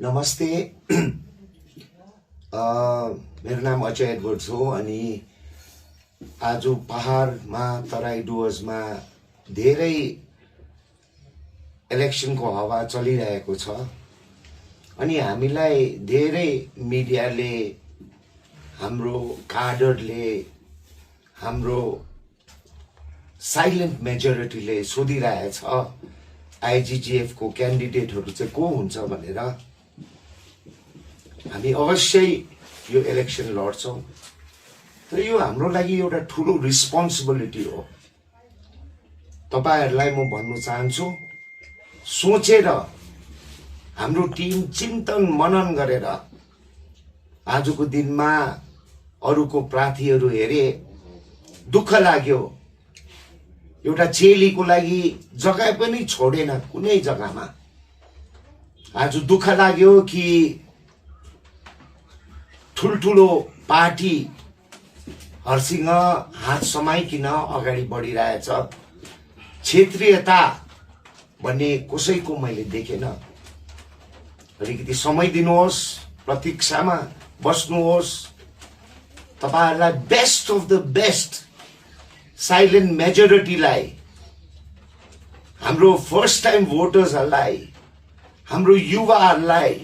नमस्ते। मेरो नाम अजय एडवर्ड्स हो अनि आज पहाडमा तराई डुवर्समा धेरै इलेक्सनको हावा चलिरहेको छ अनि हामीलाई धेरै मिडियाले हाम्रो कार्डरले हाम्रो साइलेन्ट मेजोरिटीले सोधिरहेछ आइजिजिएफ को क्यान्डिडेटहरु चाहिँ को हुन्छ भनेर। हामी अवश्य यो इलेक्सन लड्छौं, तर यो हाम्रो लागि एउटा ठूलो रिस्पोन्सिबिलिटी हो। तपाईहरुलाई म भन्न चाहन्छु, सोचेर हाम्रो टिम चिन्तन मनन गरेर आजको दिनमा अरूको प्रार्थीहरु हेरे दुःख लाग्यो। एउटा चेलीको लागि जग्गा पनि छोडेन कुनै जग्गामा। आज दुःख लाग्यो कि ठुलठुलो पार्टी हरसिंह हात समाइकिन अगाडि बढिरहेछ। क्षेत्रीयता भन्ने कसैको मैले देखेन। अलिकति समय दिनुहोस्, प्रतीक्षामा बस्नुहोस्। तपाईहरुलाई best of the best silent मेजोरिटीलाई, हाम्रो फर्स्ट टाइम भोटर्सहरुलाई, हाम्रो युवाहरुलाई,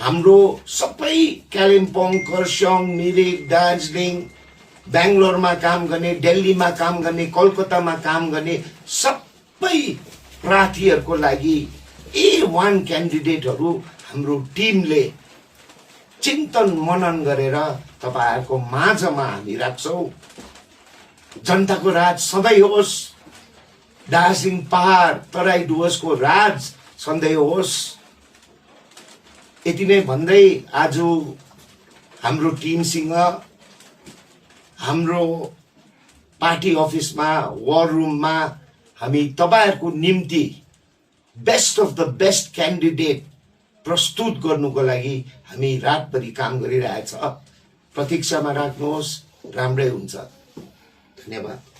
हाम्रो सबै कालिम्पोङ, खरसाङ, मिरिक, दार्जिलिङ, बेंगलोरमा काम गर्ने, दिल्लीमा काम गर्ने, कोलकातामा काम गर्ने सबै प्रार्थीहरुको लागि A1 क्यान्डिडेटहरु हाम्रो टिमले चिन्तन मनन गरेर तपाईहरुको माझमा हामी राख्छौं। जनताको राज सधैं होस्, दार्जिलिङ पहाड तराई डुवर्सको राज सधैं होस्। यति नै भन्दै आज हाम्रो टिमसँग हाम्रो पार्टी अफिसमा वार रुममा हामी तपाईहरुको निम्ति best of the best candidate प्रस्तुत गर्नुको लागि हामी रातभरि काम गरिरहेछ। प्रतीक्षामा राख्नुहोस्, राम्रै हुन्छ। धन्यवाद।